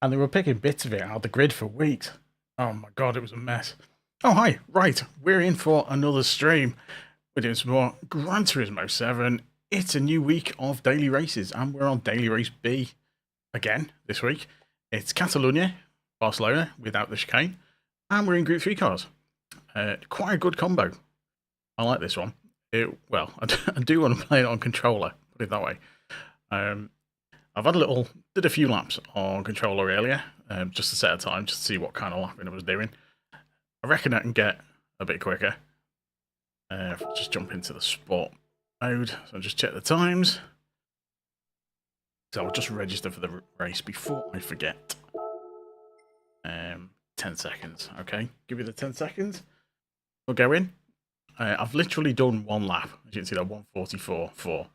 And they were picking bits of it out of the grid for weeks. Oh my god, it was a mess. Oh, hi. Right, we're in for another stream. We're doing some more Gran Turismo 7. It's a new week of daily races, and we're on daily race B again this week. It's Catalunya, Barcelona, without the chicane, and we're in Group 3 cars. Quite a good combo. I like this one. Well, I do want to play it on controller, put it that way. I've had did a few laps on controller earlier, just to set a time, just to see what kind of lapping I was doing. I reckon I can get a bit quicker. If I just jump into the sport mode, so I'll just check the times. So I'll just register for the race before I forget. 10 seconds, okay? Give you the 10 seconds. We'll go in. I've literally done one lap. As you can see, that 144.4.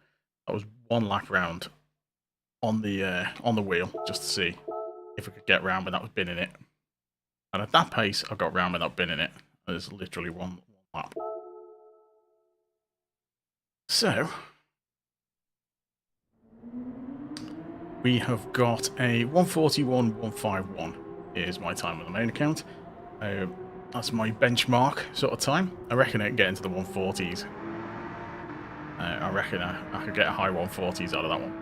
That was one lap round on the wheel, just to see if I could get round without binning it. And at that pace, I got round without binning it. There's literally one lap. So we have got a 141.151 is my time on the main account. That's my benchmark sort of time. I reckon I can get into the 140s. I reckon I could get a high 140s out of that one,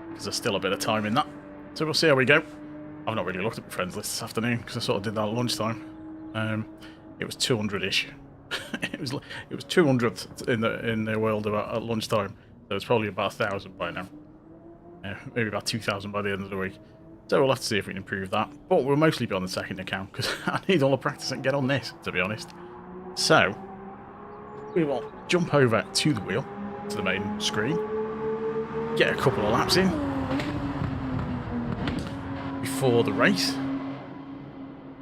because there's still a bit of time in that. So we'll see how we go. I've not really looked at my friends list this afternoon, because I sort of did that at lunchtime. It was 200-ish. it was 200th in the world at lunchtime. So it's probably about 1,000 by now. Maybe about 2,000 by the end of the week. So we'll have to see if we can improve that. But we'll mostly be on the second account, because I need all the practice I can get on this, to be honest. So we will jump over to the wheel, to the main screen, get a couple of laps in before the race,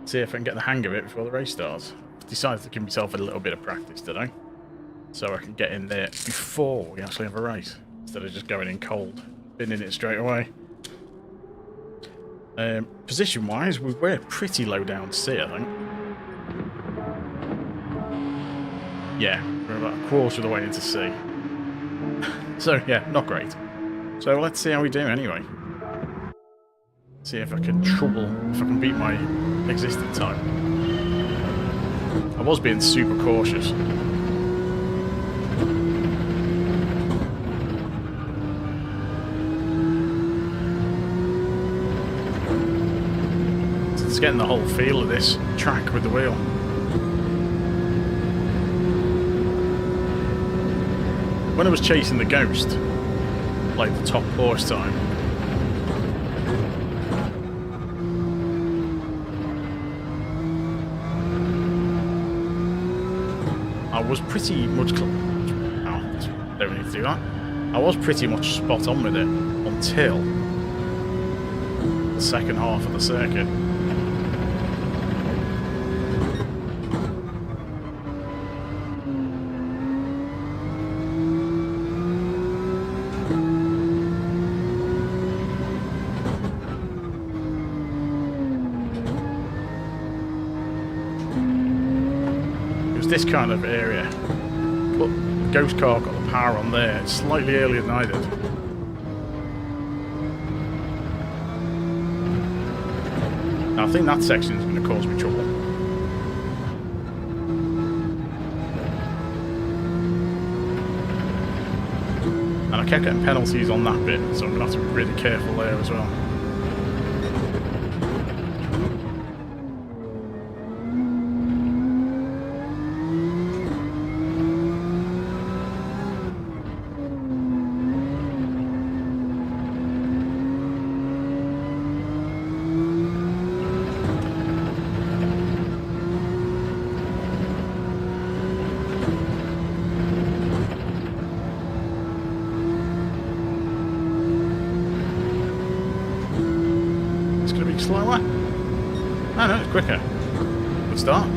see if I can get the hang of it before the race starts. I've decided to give myself a little bit of practice today, so I can get in there before we actually have a race, instead of just going in cold, binning it straight away. Position wise, we're pretty low down to C, I think. Yeah, we're about a quarter of the way into C. So yeah, not great. So let's see how we do anyway. See if I can beat my existing time. I was being super cautious. So it's getting the whole feel of this track with the wheel. When I was chasing the Ghost, like the top Porsche time, I was pretty much... don't need to do that. I was pretty much spot on with it until the second half of the circuit. This kind of area, but the Ghost car got the power on there slightly earlier than I did. Now I think that section is going to cause me trouble, and I kept getting penalties on that bit, so I'm going to have to be really careful there as well. Slower? Oh no, it's quicker. Good start.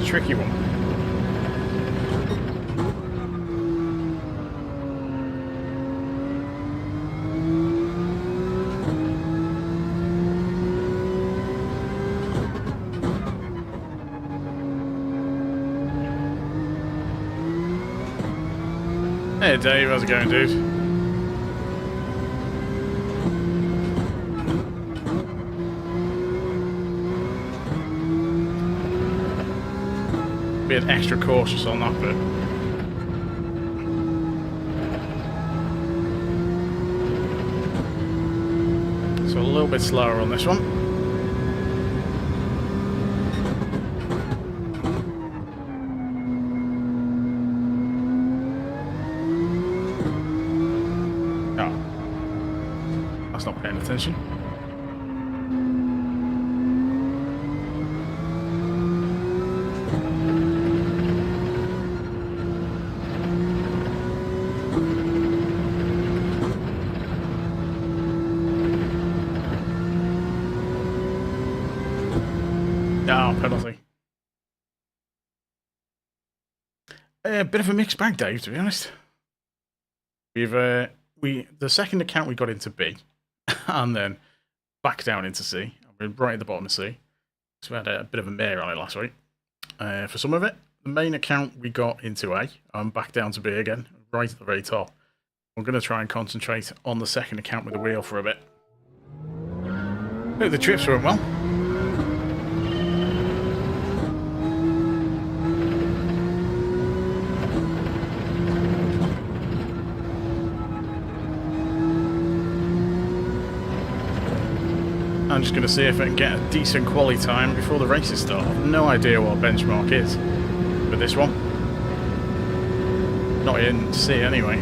tricky one. Hey Dave, how's it going, dude? Being extra cautious on that bit. So a little bit slower on this one. Oh. That's not paying attention. Oh, penalty. A bit of a mixed bag, Dave, to be honest. The second account we got into B, and then back down into C. We're right at the bottom of C. So we had a bit of a mare on it last week. For some of it, the main account we got into A, and back down to B again, right at the very top. We're going to try and concentrate on the second account with the wheel for a bit. Hope the trips went well. I'm just going to see if I can get a decent quality time before the races start. I have no idea what benchmark is for this one. Not in C anyway.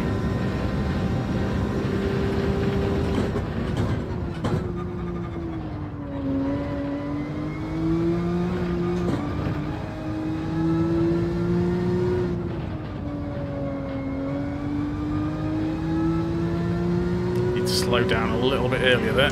Need to slow down a little bit earlier there.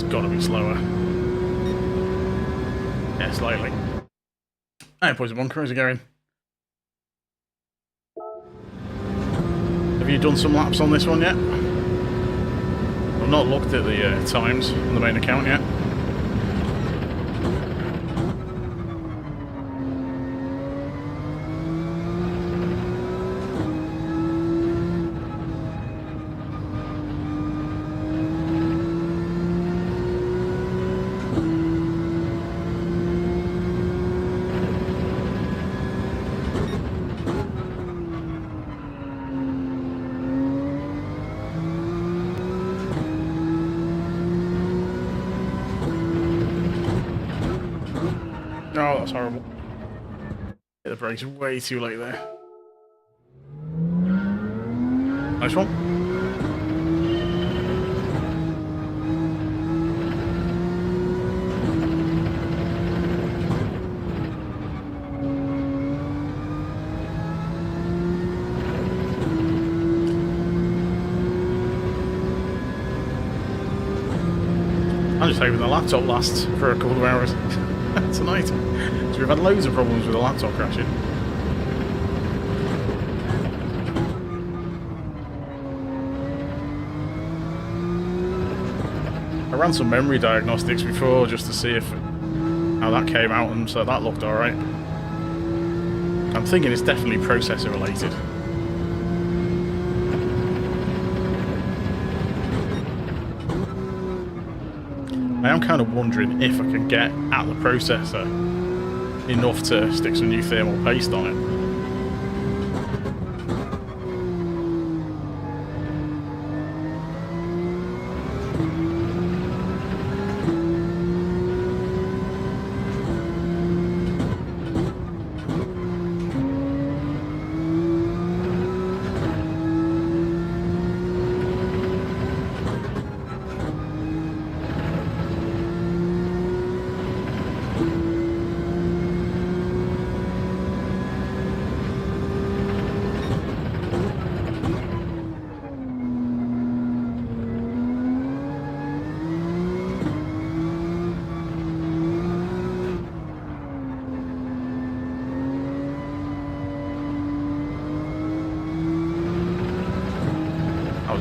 Gotta be slower. Yeah, slightly. Alright, boys and one, how's it going? Have you done some laps on this one yet? I've not looked at the times on the main account yet. Oh, that's horrible. Hit the brakes way too late there. Nice one. I'm just hoping the laptop lasts for a couple of hours tonight. It's So we've had loads of problems with the laptop crashing. I ran some memory diagnostics before just to see how that came out, and so that looked alright. I'm thinking it's definitely processor related. I am kind of wondering if I can get at the processor enough to stick some new thermal paste on it.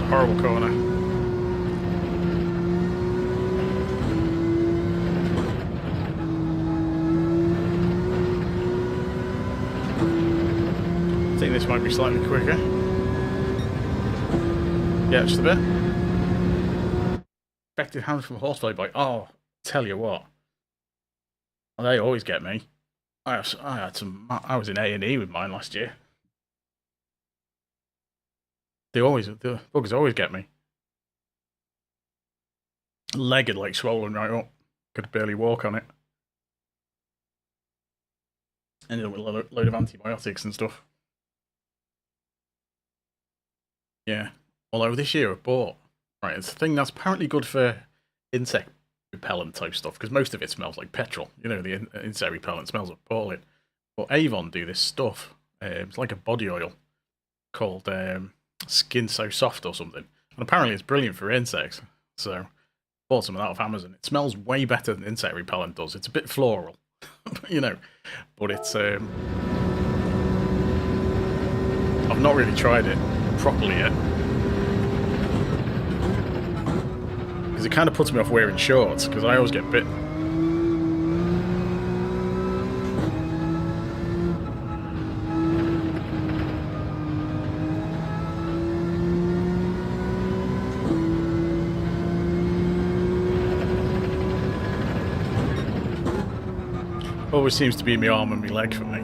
Horrible corner. I think this might be slightly quicker. Yeah, just a bit. Expected hands from a horseplay bike. Oh, tell you what. They always get me. I was in A&E with mine last year. The buggers always get me. Leg had like swollen right up. Could barely walk on it. Ended up with a load of antibiotics and stuff. Yeah. Although this year I bought, right, it's a thing that's apparently good for insect repellent type stuff, because most of it smells like petrol. You know, the insect repellent smells appalling. But Avon do this stuff. It's like a body oil called Skin So Soft or something, and apparently it's brilliant for insects. So bought some of that off Amazon. It smells way better than insect repellent does. It's a bit floral, you know, but it's I've not really tried it properly yet, because it kind of puts me off wearing shorts, because I always get bitten. Always seems to be my arm and my leg for me.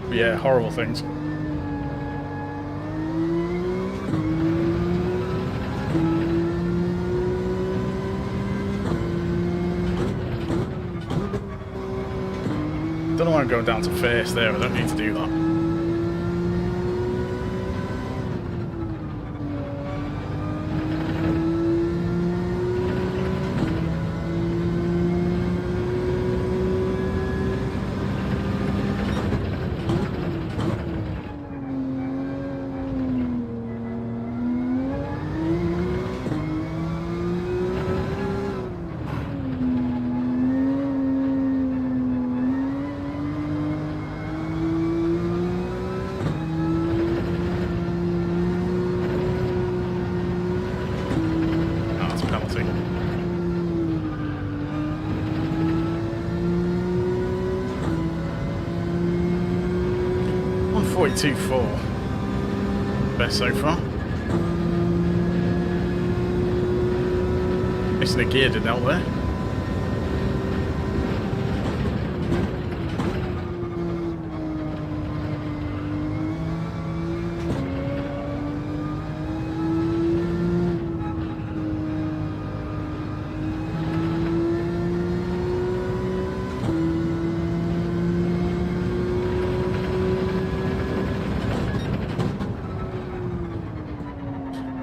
But yeah, horrible things. Don't know why I'm going down to first there. I don't need to do that. .2.4 best so far. Missing a gear, didn't help there.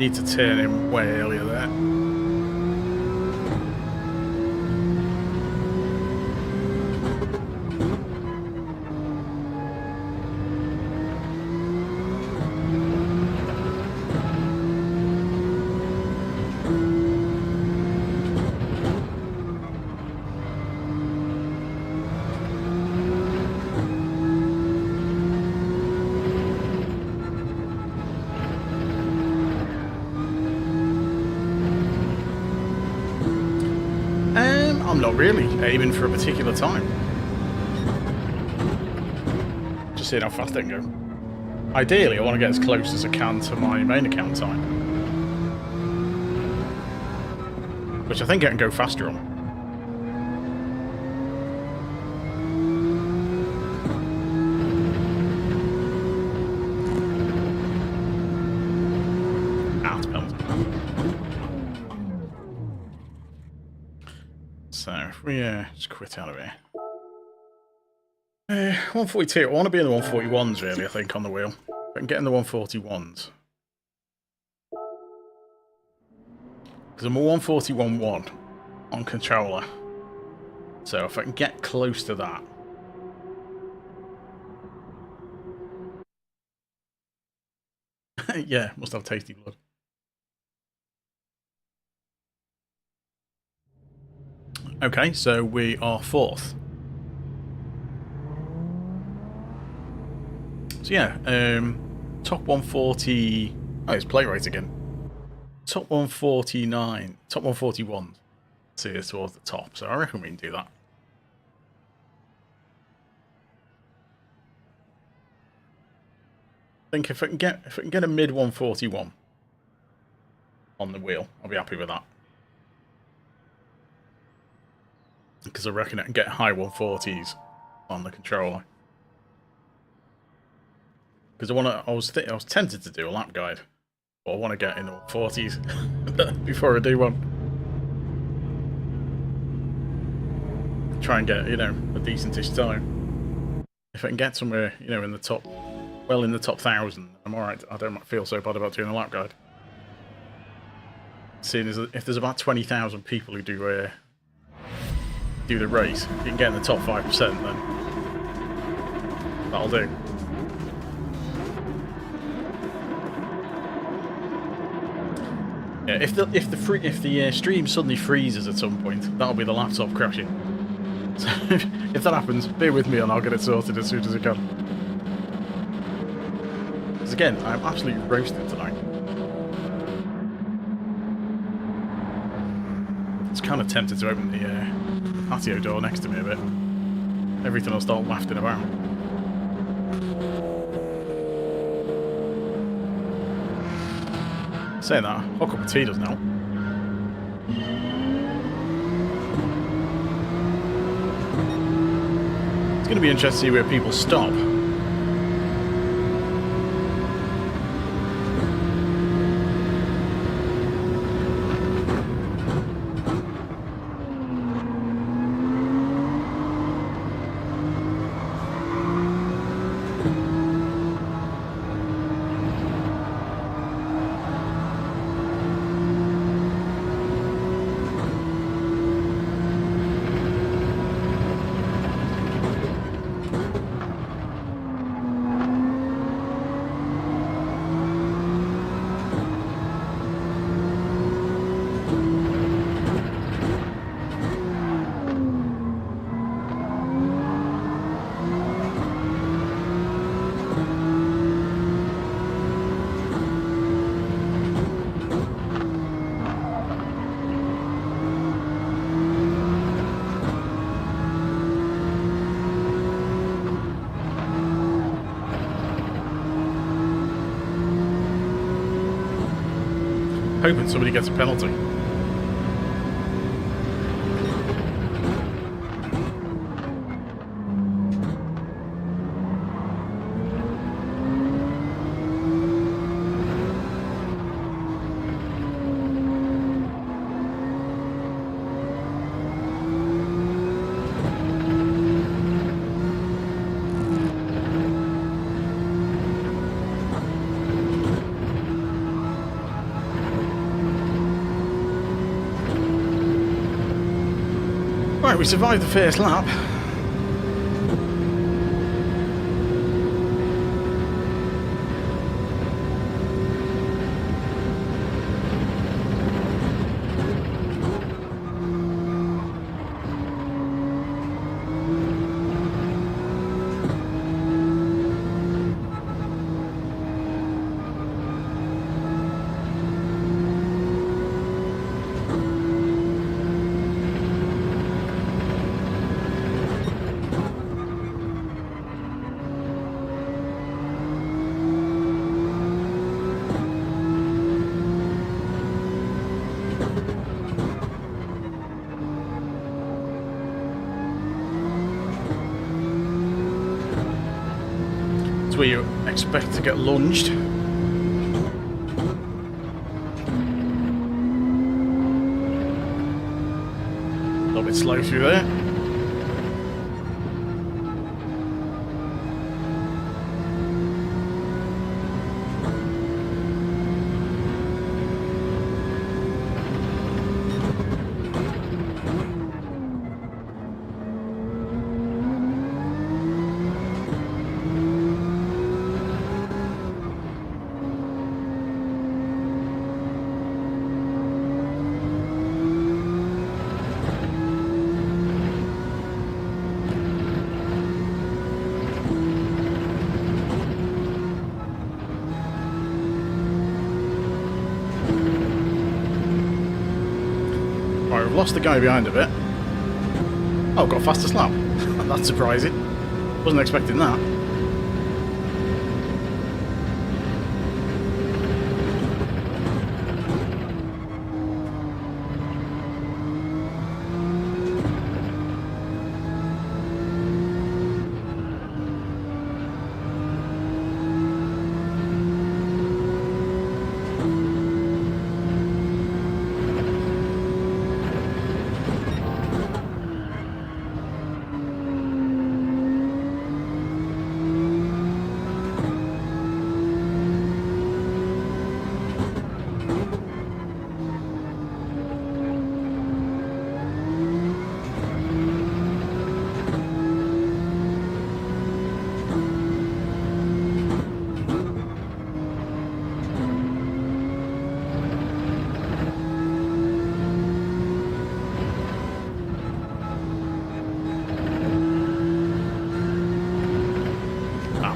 Need to turn him way earlier there. I'm not really aiming for a particular time. Just seeing how fast I can go. Ideally, I want to get as close as I can to my main account time. Which I think I can go faster on. So, if we just quit out of here. 142. I want to be in the 141s, really, I think, on the wheel. If I can get in the 141s. Because I'm a 141.1 on controller. So, if I can get close to that. Yeah, must have tasty blood. Okay, so we are 4th. So yeah, top 140... Oh, it's play rate again. Top 149, top 141. See, it's towards the top, so I reckon we can do that. I think if I can get a mid 141 on the wheel, I'll be happy with that. Because I reckon I can get high 140s on the controller. Because I was tempted to do a lap guide, but I want to get in the 140s before I do one. Try and get, you know, a decentish time. If I can get somewhere, you know, in the top, well in the top 1,000, I'm alright. I don't feel so bad about doing a lap guide. Seeing as if there's about 20,000 people who do the race, if you can get in the top 5%, then that'll do. Yeah, if the stream suddenly freezes at some point, that'll be the laptop crashing. So if that happens, bear with me and I'll get it sorted as soon as I can. Because again, I'm absolutely roasted tonight. It's kind of tempted to open the patio door next to me a bit. Everything will start wafting about. Saying that, hot cup of tea does now. It's going to be interesting to see where people stop. Hoping somebody gets a penalty. Right, we survived the first lap. where you expect to get lunged. A little bit slow through there. Right, we've lost the guy behind a bit. Oh, got a faster slap. That's surprising. Wasn't expecting that.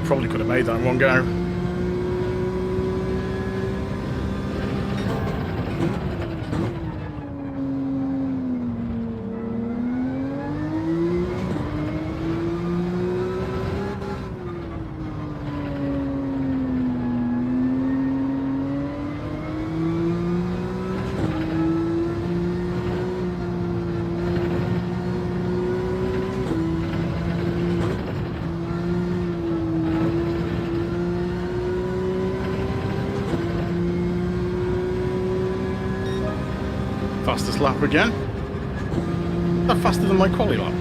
Probably could have made that in one go. Fastest lap again. Is that faster than my quali lap?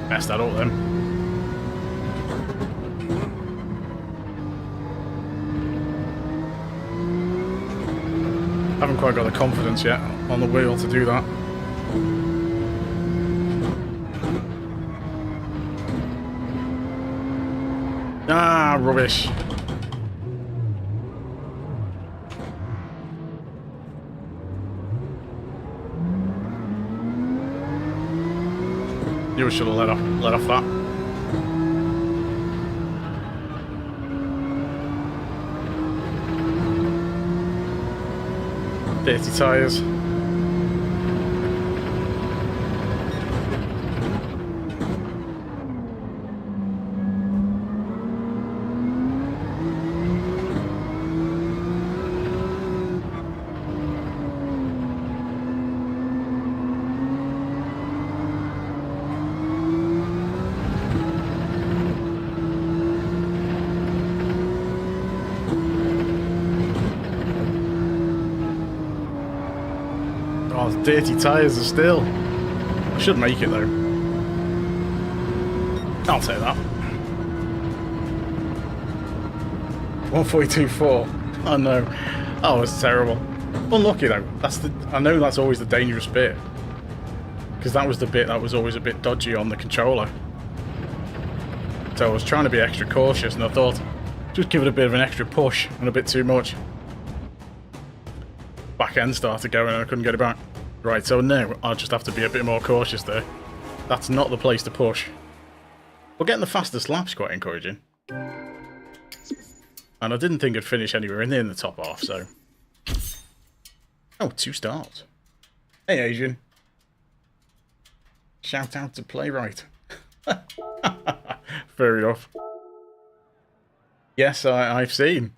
Messed that up then. Haven't quite got the confidence yet on the wheel to do that. Ah, rubbish. You should have let off that. Dirty tyres. Oh, dirty tyres are still. I should make it though. I'll take that. 142.4. Oh no. Oh, it's terrible. Unlucky though. I know that's always the dangerous bit. Because that was the bit that was always a bit dodgy on the controller. So I was trying to be extra cautious and I thought, just give it a bit of an extra push and a bit too much. Back end started going and I couldn't get it back. Right, so now I'll just have to be a bit more cautious there. That's not the place to push. But getting the fastest lap's quite encouraging. And I didn't think I'd finish anywhere in the top half, so... Oh, 2 stars. Hey, Adrian. Shout out to Playwright. Fair enough. Yes, I've seen.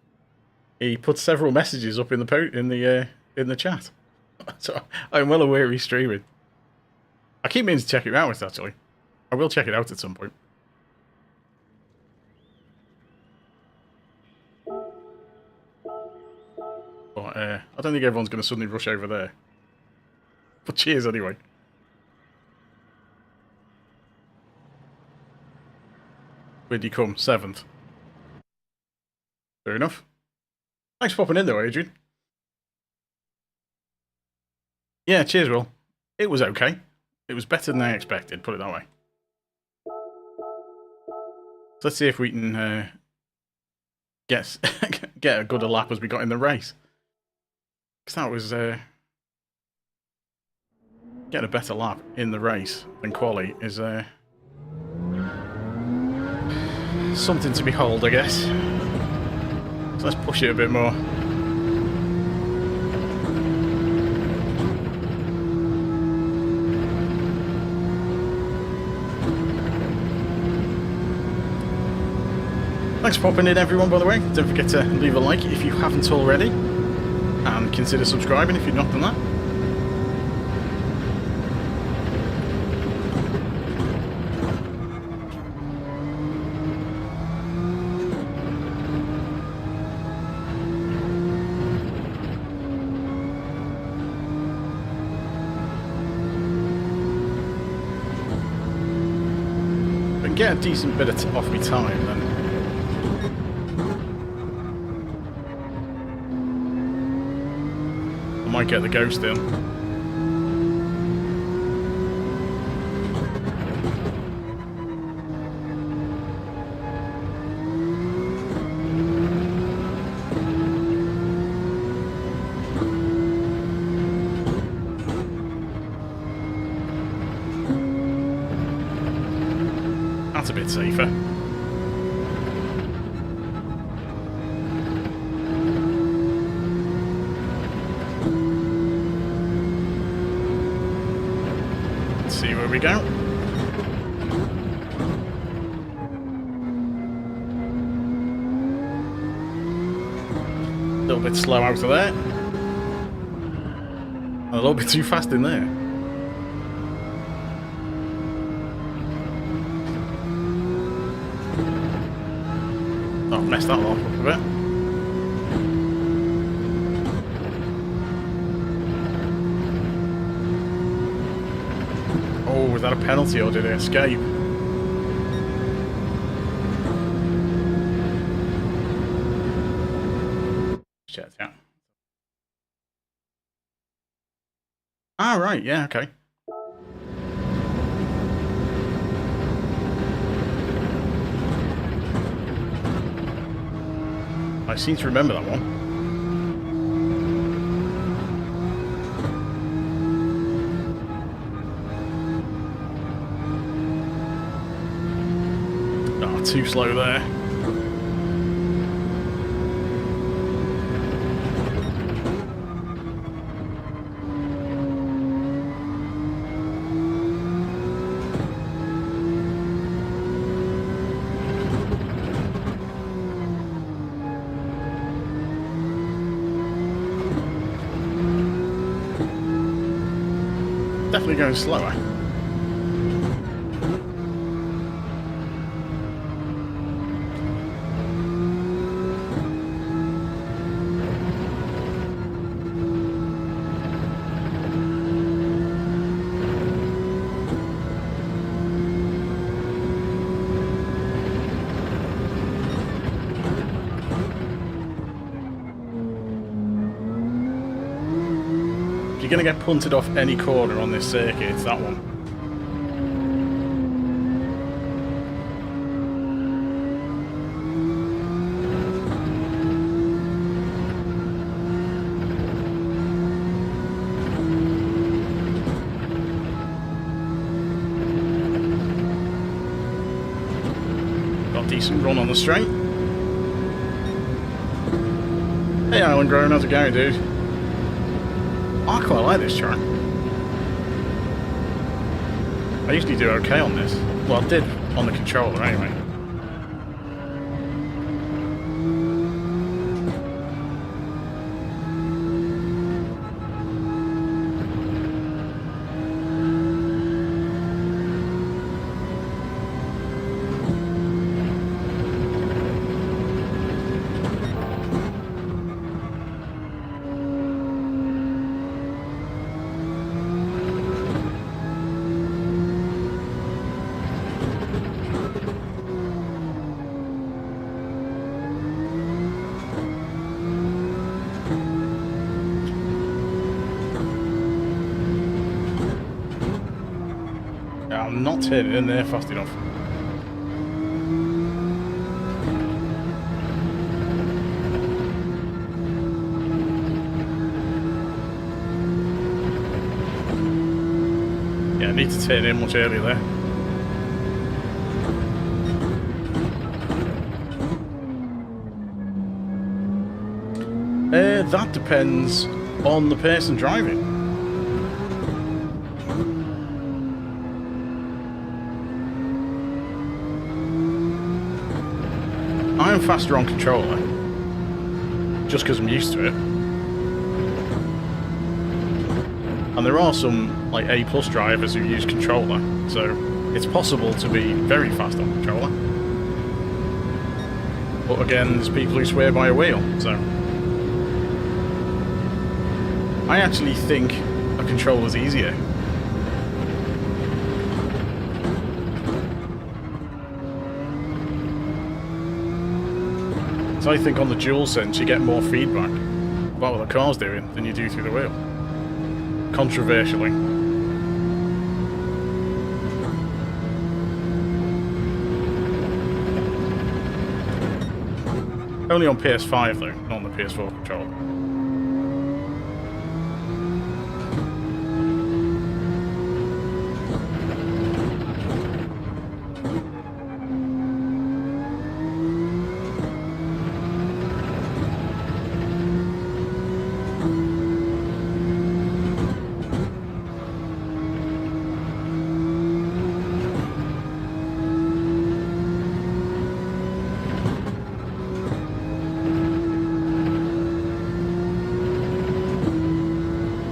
He put several messages up in the chat. So I'm well aware he's streaming. I keep meaning to check it out, actually. I will check it out at some point. But I don't think everyone's going to suddenly rush over there. But cheers anyway. Where'd you come? 7th. Fair enough. Thanks for popping in though, Adrian. Yeah, cheers, Will. It was okay. It was better than I expected, put it that way. So let's see if we can get a good lap as we got in the race. Because that was getting a better lap in the race than quali is something to behold, I guess. So let's push it a bit more. Thanks for popping in, everyone, by the way. Don't forget to leave a like if you haven't already. And consider subscribing if you've not done that. If I can get a decent bit off my time, then I might get the ghost in. That's a bit safer. See where we go. A little bit slow out of there. A little bit too fast in there. Oh, messed that one up a bit. Oh, was that a penalty or did it escape? Check it out. Ah, right, yeah, okay. I seem to remember that one. Too slow there. Definitely going slower. You're going to get punted off any corner on this circuit, it's that one. decent run on the straight. Hey Island Grown, how's it going, dude? I quite like this track. I usually do okay on this. Well, I did on the controller anyway. I'm not hitting it in there fast enough. Yeah, I need to turn in much earlier there. That depends on the person driving. I am faster on controller, just because I'm used to it. And there are some like A+ drivers who use controller, so it's possible to be very fast on controller. But again, there's people who swear by a wheel, so... I actually think a controller's easier. So I think on the DualSense you get more feedback about what the car's doing than you do through the wheel. Controversially. Only on PS5 though, not on the PS4 controller.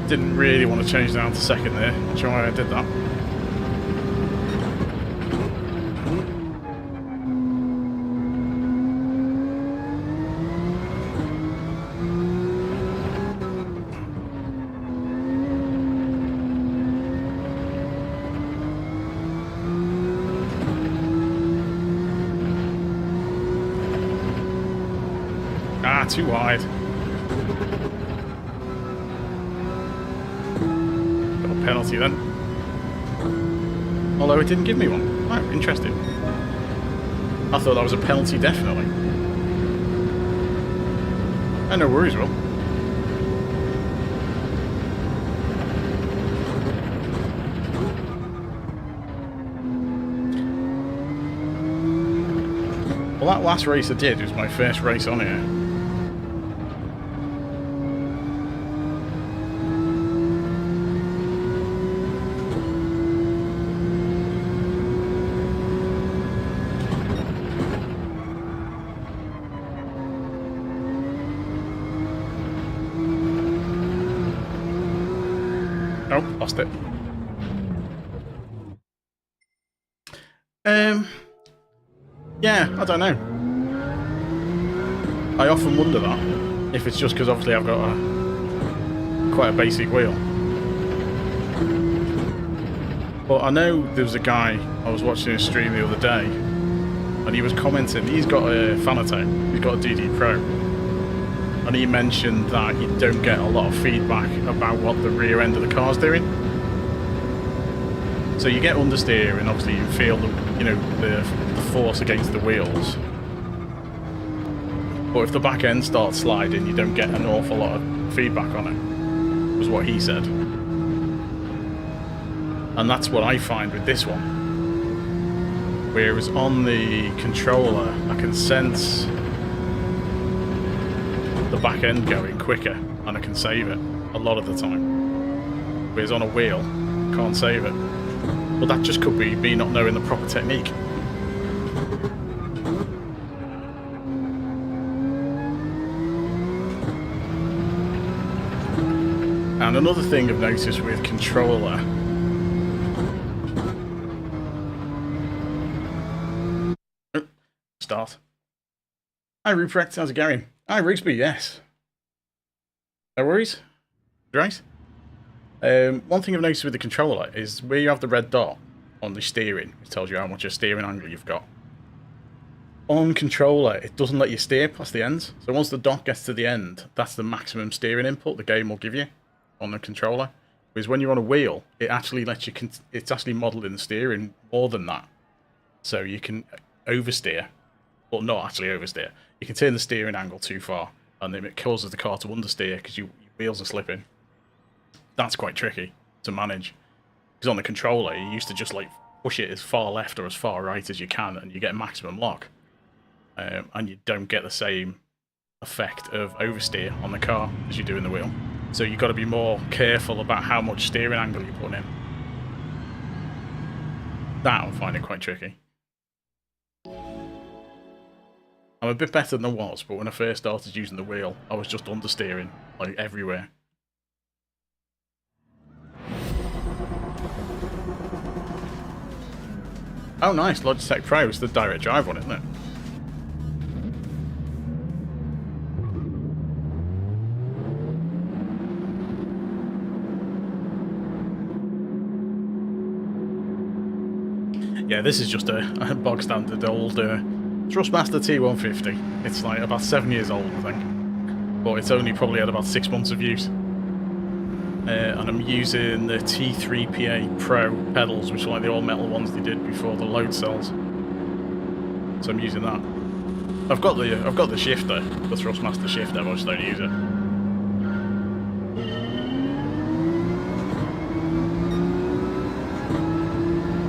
Didn't really want to change down to second there. Not sure why I did that. Ah, too wide. Penalty then. Although it didn't give me one. Oh, interesting. I thought that was a penalty, definitely. And no worries, Will. Well, that last race I did was my first race on here. Oh, lost it. Yeah, I don't know. I often wonder that, if it's just because obviously I've got quite a basic wheel. But I know there was a guy, I was watching a stream the other day, and he was commenting, he's got a Fanatec, he's got a DD Pro. And he mentioned that you don't get a lot of feedback about what the rear end of the car's doing. So you get understeer, and obviously you feel the, you know, the force against the wheels. But if the back end starts sliding, you don't get an awful lot of feedback on it, was what he said. And that's what I find with this one. Whereas on the controller, I can sense the back end going quicker, and I can save it a lot of the time. Whereas on a wheel, I can't save it. But that just could be me not knowing the proper technique. And another thing I've noticed with controller, start. Hi Ruprecht, how's it going? Hi Rigsby, yes. No worries. Right. One thing I've noticed with the controller is where you have the red dot on the steering, which tells you how much of steering angle you've got. On controller, it doesn't let you steer past the ends. So once the dot gets to the end, that's the maximum steering input the game will give you on the controller. Whereas when you're on a wheel, it actually lets you, it's actually modelling the steering more than that. So you can oversteer, but not actually oversteer. You can turn the steering angle too far, and then it causes the car to understeer because your wheels are slipping. That's quite tricky to manage. Because on the controller, you used to just like push it as far left or as far right as you can, and you get maximum lock. And you don't get the same effect of oversteer on the car as you do in the wheel. So you've got to be more careful about how much steering angle you put in. That I'm finding quite tricky. I'm a bit better than I was, but when I first started using the wheel, I was just understeering, like everywhere. Oh nice, Logitech Pro is the direct drive one, isn't it? Yeah, this is just a bog standard old Thrustmaster T150. It's like about 7 years old, I think. But it's only probably had about 6 months of use. And I'm using the T3PA Pro pedals, which are like the all-metal ones they did before the load cells. So I'm using that. I've got the shifter, the Thrustmaster shifter, but I just don't use it.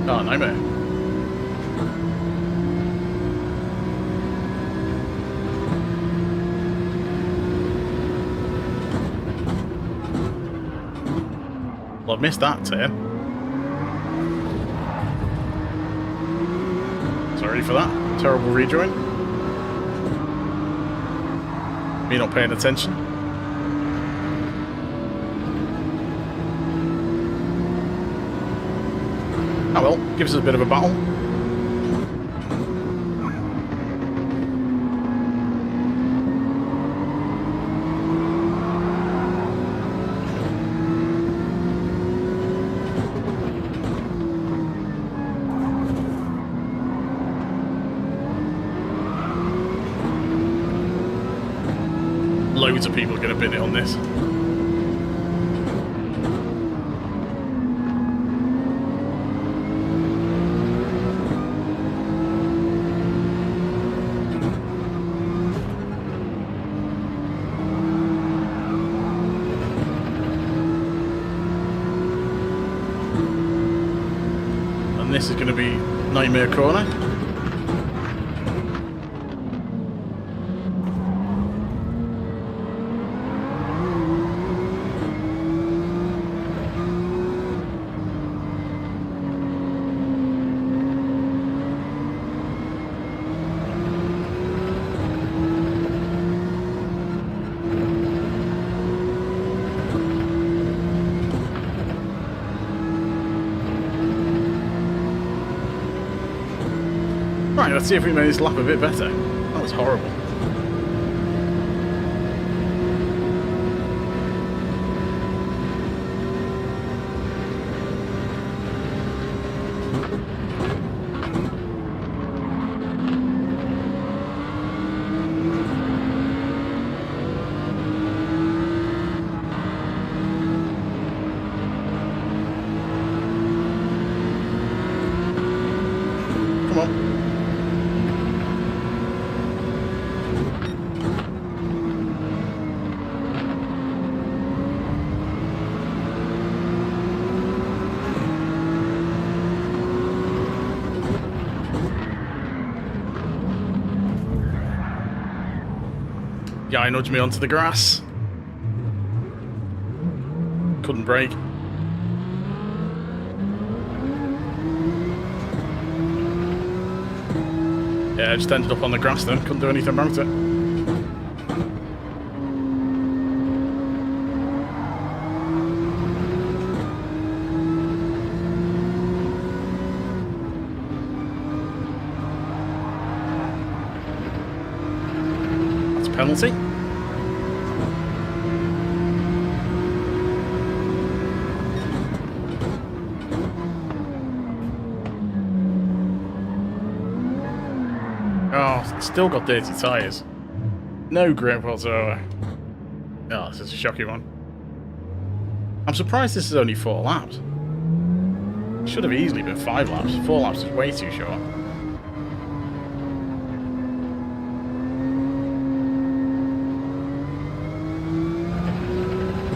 Oh, nightmare. Well, I've missed that turn. Sorry for that. Terrible rejoin. Me not paying attention. Oh well, gives us a bit of a battle. Loads of people are going to bin it on this. And this is going to be Nightmare Corner. Right, let's see if we made this lap a bit better. That was horrible. Come on. guy nudged me onto the grass. Couldn't brake. Yeah, I just ended up on the grass then. Couldn't do anything about it. That's a penalty. Oh, it's still got dirty tyres. No grip whatsoever. Oh, this is a shocking one. I'm surprised this is only 4 laps. It should have easily been 5 laps. 4 laps is way too short.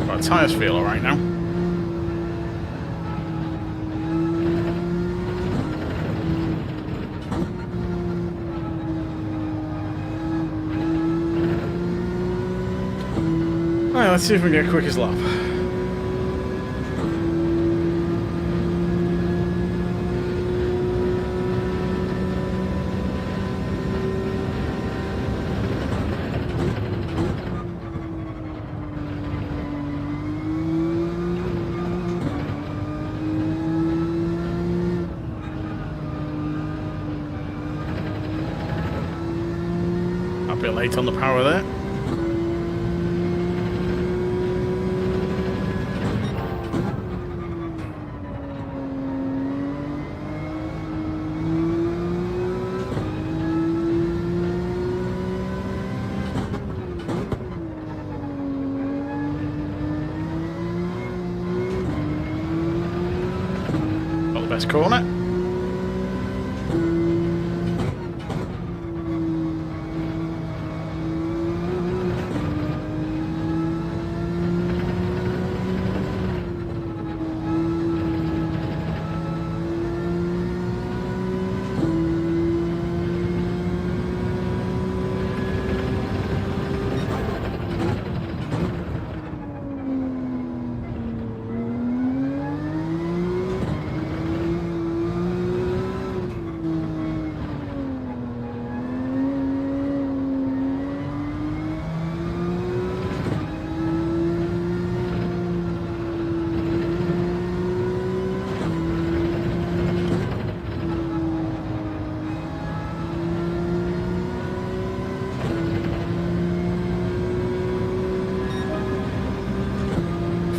But the tyres feel alright now. Alright, let's see if we can get quickest lap. A bit late on the power there. Best corner.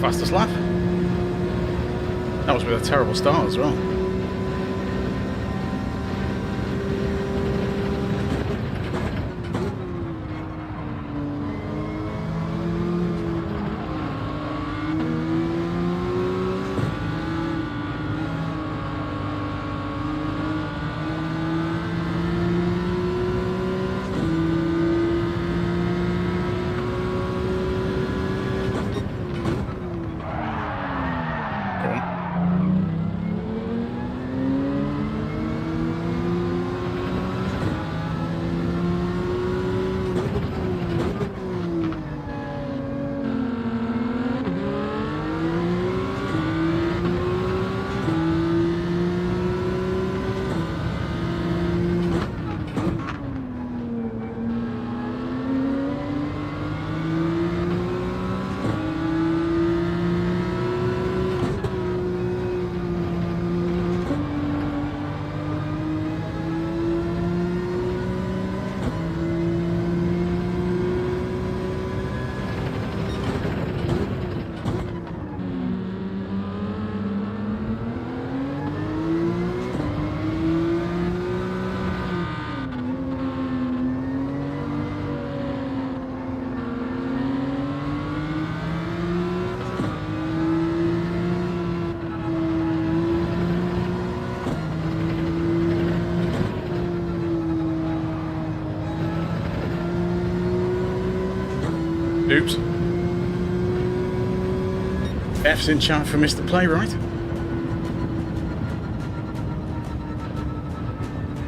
Fastest lap. That was with a terrible start as well. Oops. F's in chat for Mr. Playwright.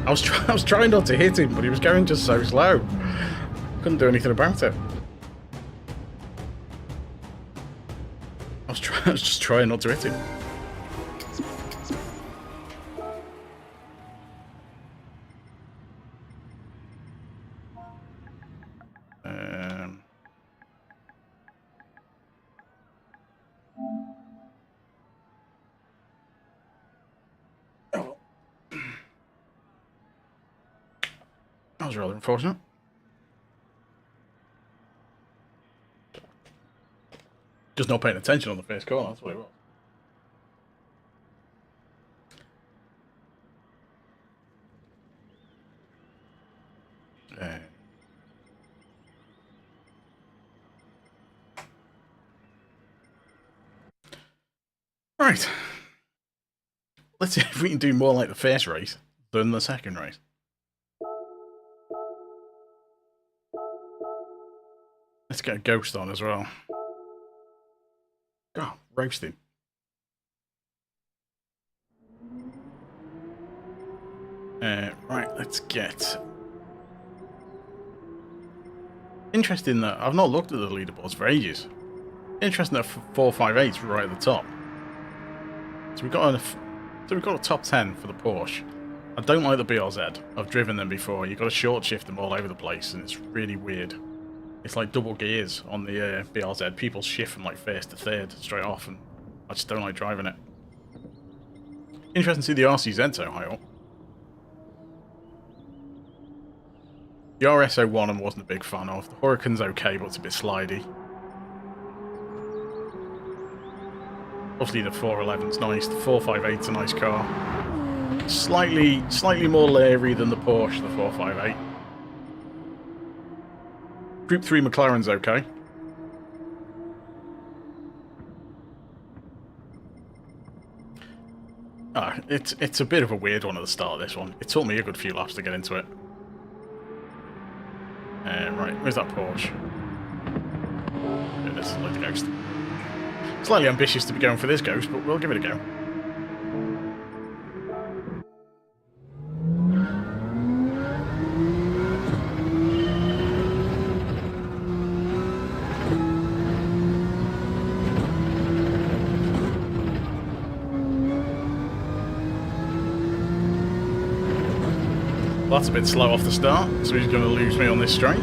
I was trying not to hit him, but he was going just so slow. Couldn't do anything about it. I was just trying not to hit him. That was rather unfortunate. Just not paying attention on the first corner, that's what it was. Right. Let's see if we can do more like the first race than the second race. Let's get a ghost on as well. Oh, roasting. Right, let's get... Interesting that I've not looked at the leaderboards for ages. Interesting that 458's right at the top. So we've got a top 10 for the Porsche. I don't like the BRZ. I've driven them before. You've got to short shift them all over the place, and it's really weird. It's like double gears on the BRZ. People shift from like first to third straight off, and I just don't like driving it. Interesting to see the RCZ so high up. The RS01 I wasn't a big fan of. The Huracan's okay, but it's a bit slidey. Obviously the 411's nice. The 458's a nice car. Slightly more leery than the Porsche, the 458. Group 3 McLaren's okay. It's a bit of a weird one at the start of this one. It took me a good few laps to get into it. Right, where's that Porsche? There it is, like the Ghost. Slightly ambitious to be going for this Ghost, but we'll give it a go. Well, that's a bit slow off the start, so he's going to lose me on this straight.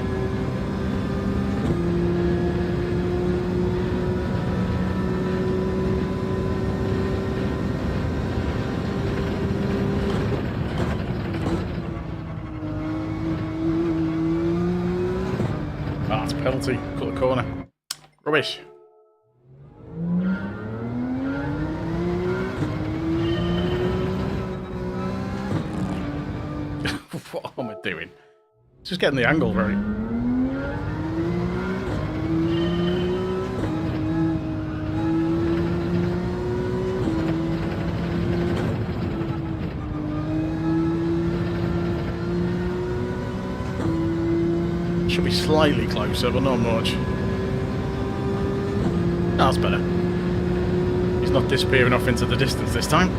Ah, it's a penalty. Cut the corner. Rubbish. What am I doing? Just getting the angle right. Should be slightly closer, but not much. That's better. He's not disappearing off into the distance this time.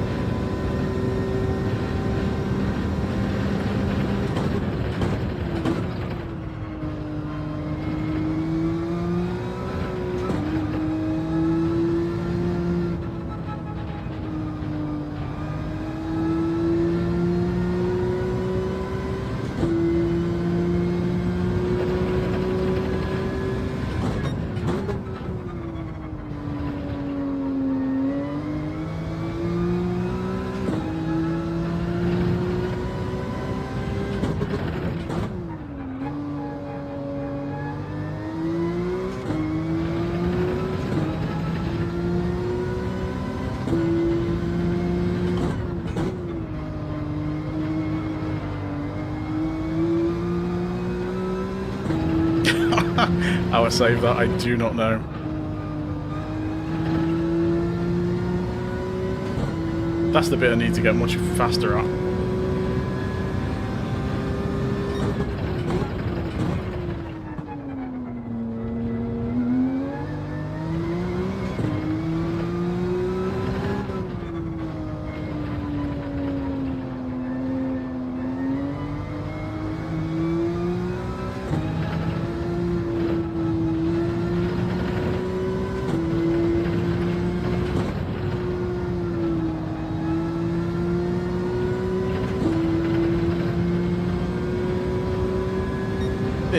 How I saved that, I do not know. That's the bit I need to get much faster at.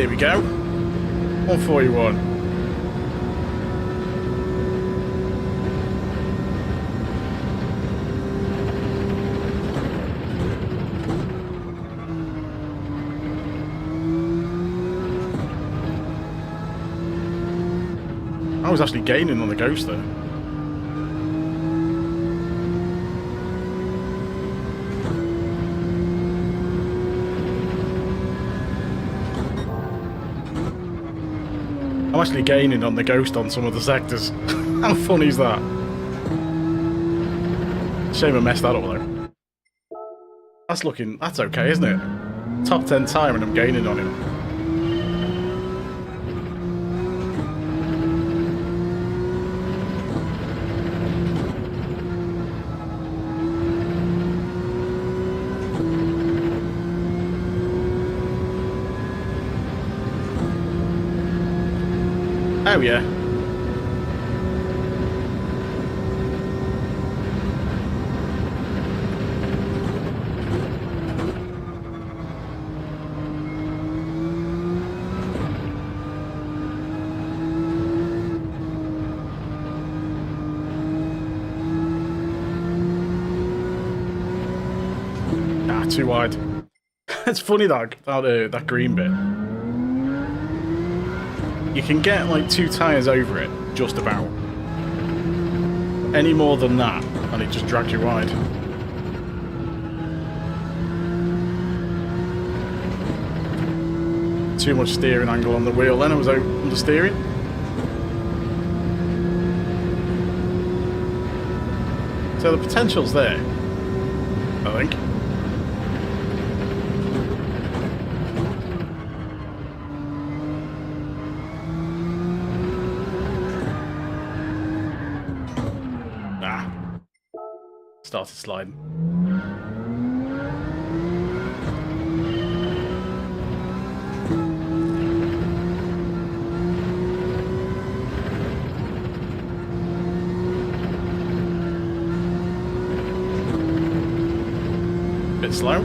Here we go. 141. I was actually gaining on the Ghost there. I'm actually gaining on the Ghost on some of the sectors. How funny is that? Shame I messed that up though. That's okay, isn't it? Top 10 time and I'm gaining on him. Oh yeah. Ah, too wide. It's funny that green bit. You can get like 2 tyres over it, just about. Any more than that, and it just drags you wide. Too much steering angle on the wheel, then I was on the steering. So the potential's there, I think. Started sliding. Bit slow.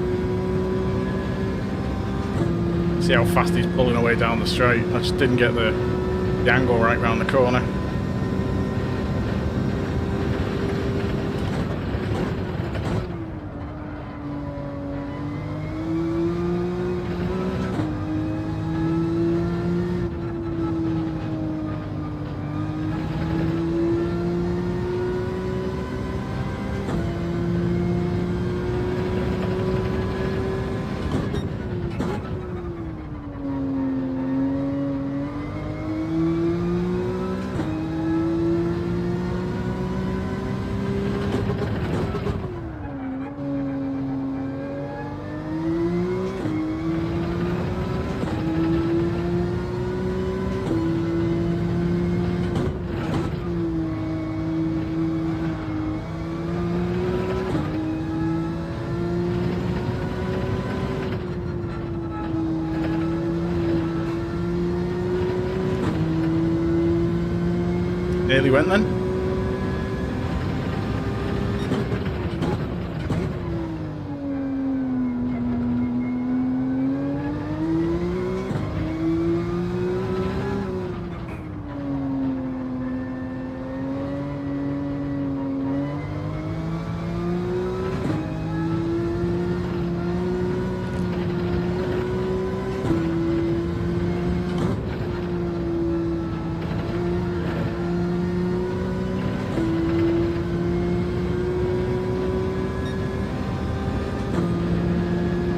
See how fast he's pulling away down the straight. I just didn't get the angle right round the corner. Nearly went then.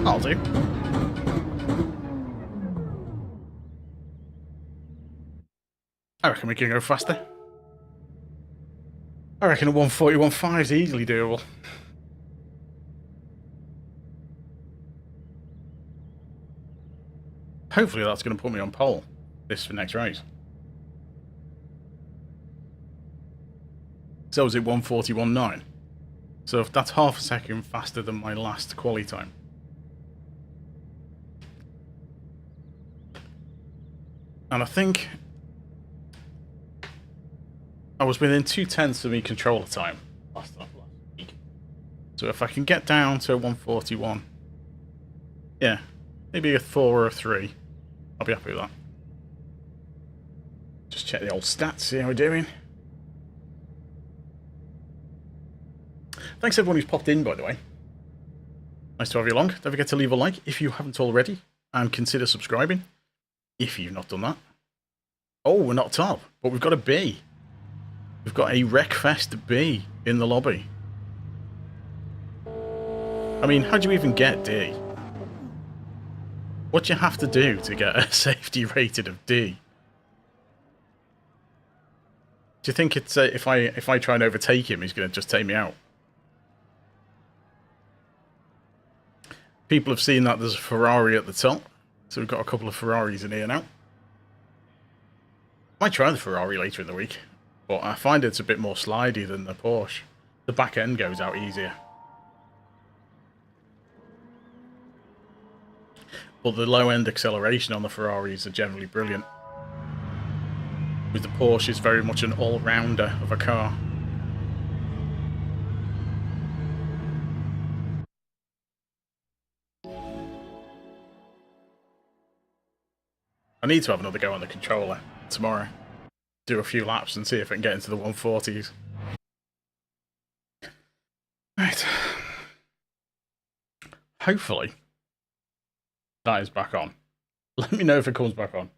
I'll do. I reckon we can go faster. I reckon a 141.5 is easily doable. Hopefully that's going to put me on pole this next race. So is it 141.9? So if that's half a second faster than my last quali time. And I think I was within 2/10 of me controller time last week. So if I can get down to 141, yeah, maybe a 4 or a 3, I'll be happy with that. Just check the old stats, see how we're doing. Thanks everyone who's popped in, by the way. Nice to have you along. Don't forget to leave a like if you haven't already, and consider subscribing if you've not done that. Oh, we're not top, but we've got a B. We've got a Wreckfest B in the lobby. I mean, how do you even get D? What do you have to do to get a safety rated of D? Do you think it's if I try and overtake him, he's going to just take me out? People have seen that there's a Ferrari at the top, so we've got a couple of Ferraris in here now. Might try the Ferrari later in the week, but I find it's a bit more slidey than the Porsche. The back end goes out easier. But the low end acceleration on the Ferraris are generally brilliant. With the Porsche, it's very much an all-rounder of a car. I need to have another go on the controller tomorrow. Do a few laps and see if I can get into the 140s. Right. Hopefully, that is back on. Let me know if it comes back on.